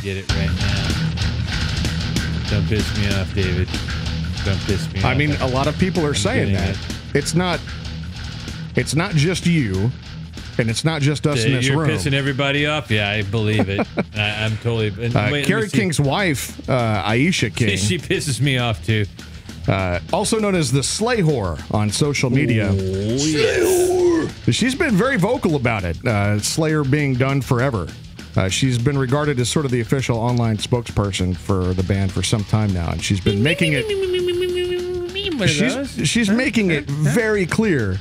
Get it right now. Don't piss me off, David. Don't piss me off. I mean, a lot of people are saying that. It's not just you, and it's not just us in this room. You're pissing everybody off? Yeah, I believe it. I'm totally... Carrie King's wife, Aisha King. She pisses me off, too. Also known as the Slay Whore on social media. She's been very vocal about it. Slayer being done forever. She's been regarded as sort of the official online spokesperson for the band for some time now, and she's been making it. She's making it very clear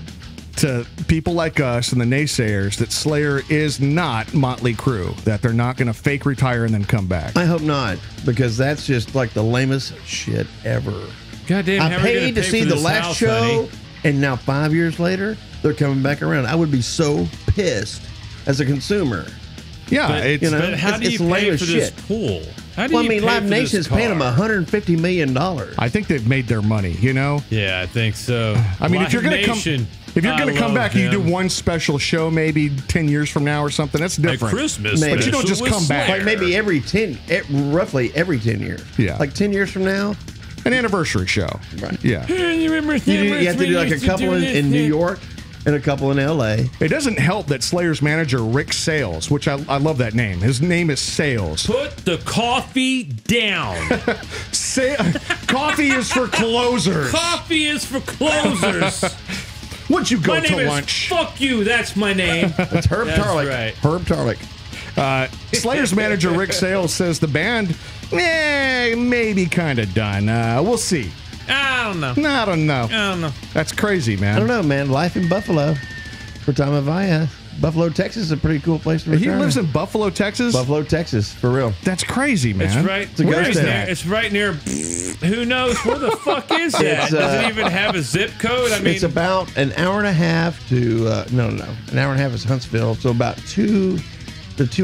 to people like us and the naysayers that Slayer is not Motley Crue, that they're not going to fake retire and then come back. I hope not, because that's just like the lamest shit ever. Goddamn, I paid to see the last show, honey? And now 5 years later, they're coming back around. I would be so pissed as a consumer. Yeah, but how do you pay for this pool? How do you I mean, Live Nation's paying them $150 million. I think they've made their money, you know? Yeah, I think so. I mean, if you're going to come back and you do one special show maybe 10 years from now or something, that's different. Like Christmas. But you don't just come back. Like maybe roughly every 10 years. Yeah. Like 10 years from now. An anniversary show. Right. Yeah. You have to do like a couple in New York and a couple in L.A. It doesn't help that Slayer's manager, Rick Sales, which I love that name. His name is Sales. Put the coffee down. Coffee is for closers. Coffee is for closers. Would you go my name to is lunch? Fuck you. That's my name. It's Herb Tarlick. Right. Herb Tarlick. Slayer's manager, Rick Sales, says the band, maybe kind of done. We'll see. I don't know. I don't know. That's crazy, man. I don't know, man. Life in Buffalo for Tom Avaya. Buffalo, Texas is a pretty cool place to retire. He lives in Buffalo, Texas? Buffalo, Texas, for real. That's crazy, man. It's right. Where is that? It's right near. Who knows where the fuck is that? Does it even have a zip code? I mean, it's about an hour and a half to an hour and a half is Huntsville, so about 2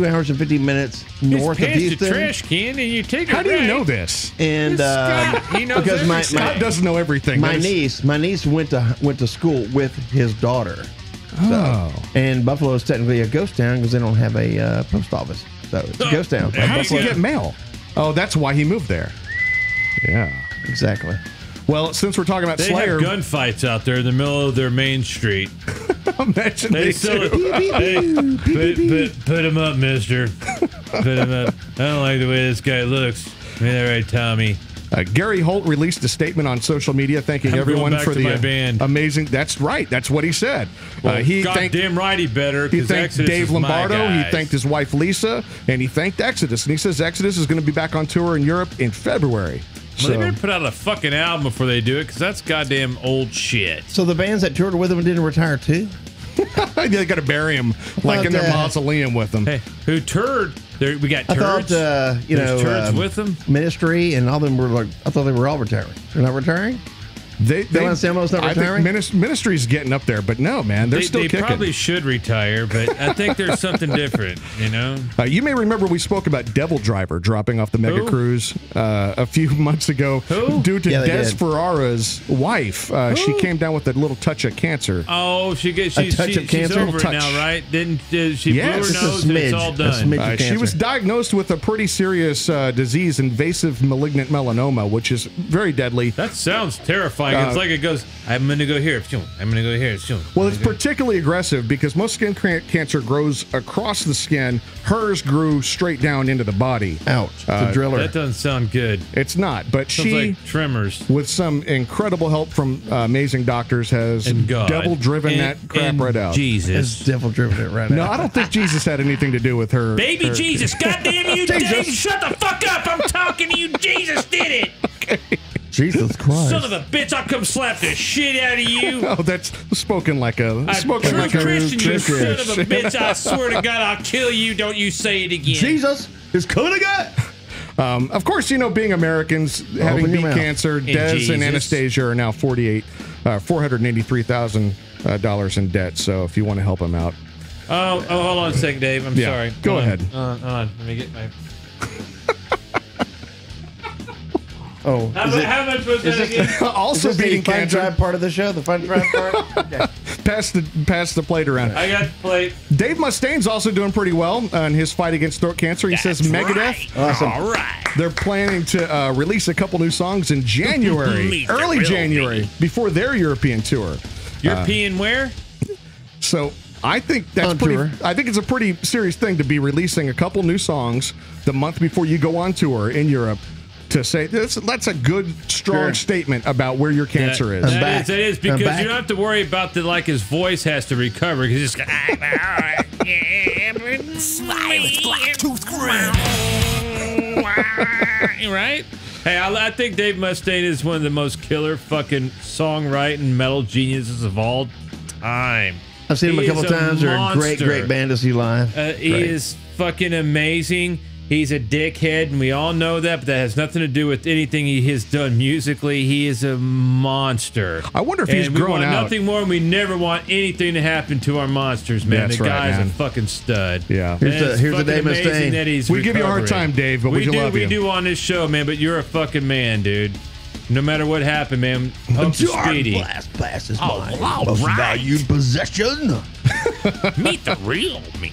hours and 50 minutes north of Houston. The trash can, and you take. How do you know this? And he knows because my Scott doesn't know everything. My niece went to school with his daughter. So, and Buffalo is technically a ghost town because they don't have a post office. So it's a ghost town. How does he get mail? Oh, that's why he moved there. Yeah, exactly. Well, since we're talking about Slayer, have gunfights out there in the middle of their main street. Imagine they do. Put him up, mister. Put him up. I don't like the way this guy looks. All right, Tommy. Gary Holt released a statement on social media thanking everyone for the amazing. That's right. That's what he said. Well, he goddamn right he better. He thanked Exodus Dave Lombardo. He thanked his wife Lisa, and he thanked Exodus. And he says Exodus is going to be back on tour in Europe in February. Well, they better put out a fucking album before they do it, because that's goddamn old shit. So the bands that toured with them didn't retire too? They got to bury him like in their mausoleum with them. Hey, who toured? We got turds. I thought turds with them. Ministry and all them were like. I thought they were all retiring. They're not retiring. Anselmo's not retiring. I think Ministry's getting up there, but no, man, they're still kicking. They probably should retire, but I think there's something different. You know. You may remember we spoke about DevilDriver dropping off the Mega Cruise a few months ago due to Des Ferrara's wife. She came down with a little touch of cancer. Oh, she's over it now, right? Didn't she blew her nose and it's all done? She was diagnosed with a pretty serious disease, invasive malignant melanoma, which is very deadly. That sounds terrifying. It's like it goes, I'm going to go here. I'm going to go here. Well, it's particularly aggressive because most skin cancer grows across the skin. Hers grew straight down into the body. Ouch. It's a driller. That doesn't sound good. It's not, but sounds like tremors. With some incredible help from amazing doctors, has devil-driven that crap right out. Jesus. It's devil-driven it right out. No, I don't think Jesus had anything to do with her. Baby Jesus, goddamn you, Dave, shut the fuck up. I'm talking to you. Jesus did it. Okay. Jesus Christ. Son of a bitch, I'll come slap the shit out of you. Oh, that's spoken like a true Christian, you son of a bitch. I swear to God, I'll kill you. Don't you say it again. Jesus is coming again. Of course, being Americans, having beat cancer, Des and Anastasia are now $483,000 in debt. So if you want to help them out. Oh, hold on a second, Dave. I'm sorry. Go ahead. Hold on. Let me get my... Oh, how much was that again? Also beating the fun cancer. drive part of the show, the fun drive part. Okay. Pass the plate around. I got the plate. Dave Mustaine's also doing pretty well in his fight against throat cancer. He says Megadeth. Right. Awesome. All right. They're planning to release a couple new songs in January, Meet the early real January, me. before their European tour. European where? So I think that's On pretty. tour. I think it's a pretty serious thing to be releasing a couple new songs the month before you go on tour in Europe. To say that's a good, strong Sure. statement about where your cancer is. I'm back. That is I'm because back. you don't have to worry about like his voice has to recover because he's just Sly with black tooth crown. right. Hey, I think Dave Mustaine is one of the most killer fucking songwriting metal geniuses of all time. I've seen him a He couple is a times. They're a great, monster. great band to see live. He Great. is fucking amazing. He's a dickhead, and we all know that, but that has nothing to do with anything he has done musically. He is a monster. I wonder if he's and we growing want out. nothing more, and we never want anything to happen to our monsters, man. That's the right, guy's man. a fucking stud. Yeah. Here's And the- it's here's the fucking Dave amazing Mustaine. that he's We give you a hard recovering. time, Dave, but we do love we you. do on this show, man, but you're a fucking man, dude. No matter what happened, man, hope to speedy. Blast is Oh, mine. all Most right. valued possession. Meet the real me.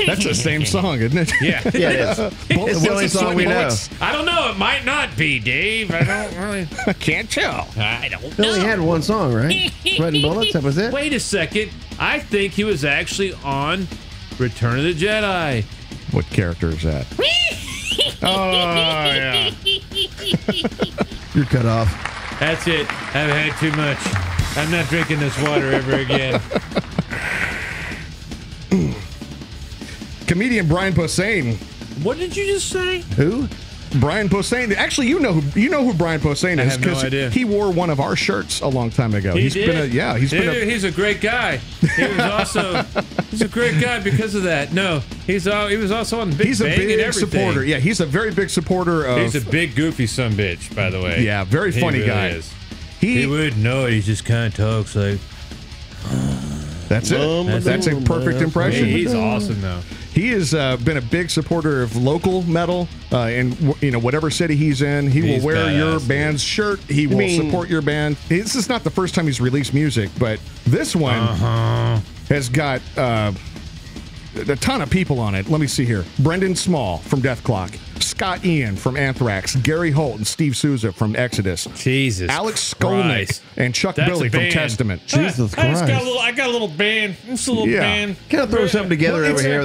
That's the same song, isn't it? Yeah. Yeah, it is. It's the only song we know. I don't know. It might not be, Dave. I don't really. Can't tell. I don't They only know. had one song, right? Sweating Bullets, that was it? Wait a second. I think he was actually on Return of the Jedi. What character is that? Oh, yeah. You're cut off. That's it. I've had too much. I'm not drinking this water ever again. Comedian Brian Posehn. What did you just say? Who? Brian Posehn. Actually, you know who Brian Posehn is have no idea. he wore one of our shirts a long time ago. He He's did? been He's a great guy. He's a great guy because of that. No, he was also on Big he's a Bang and big everything. supporter. Yeah, he's a very big supporter of. He's a big goofy sumbitch, by the way. Yeah, very He funny really guy. is. He, He wouldn't know it. He just kind of talks like. that's it. That's a perfect impression. He's awesome though. He has been a big supporter of local metal, and whatever city he's in, he He's will wear your badass, band's shirt. He will support your band. This is not the first time he's released music, but this one has got a ton of people on it. Let me see here: Brendan Small from Death Clock, Scott Ian from Anthrax, Gary Holt and Steve Souza from Exodus, Jesus. Alex Skolnick Christ. and Chuck That's Billy a from band. Testament. Jesus I just Christ. I got a little band. It's a little Yeah. band. Kind of throw something together Well, over here.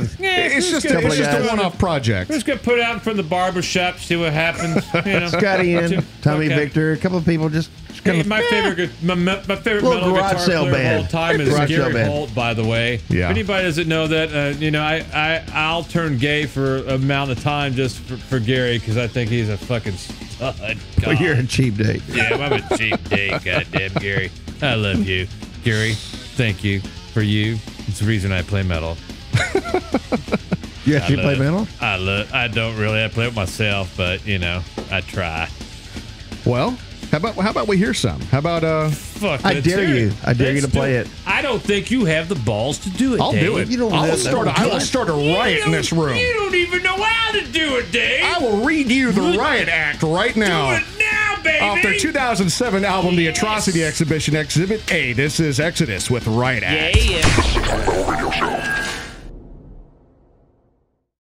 It's just couple of a guys. one-off project. We're just gonna put it out in front of the barber shop, see what happens. You know. Scotty Ian, Tommy Okay. Victor, a couple of people just kind Hey, of. my favorite Little metal garage guitar sale player band. of all time is Garage sale Gary band. Holt, by the way. Yeah. If anybody doesn't know that, I'll turn gay for an amount of time just for Gary because I think he's a fucking stud. Well, God. you're a cheap date. Yeah, I'm a cheap date, goddamn Gary. I love you, Gary. Thank you for you. It's the reason I play metal. You actually play metal? I don't really. I play it myself, but I try. Well, how about we hear some? How about Fuck. I let's dare hear you. it. I dare you Let's to play do it. I don't think you have the balls to do it. I'll Dave. do it. You don't I have will start. that I will much. start a riot in this room. You don't even know how to do it, Dave. I will read you the riot act right now. Do it now, baby. Off their 2007 album, The Yes. Atrocity Exhibition, Exhibit A. This is Exodus with Riot Act. Yeah. Radio Show.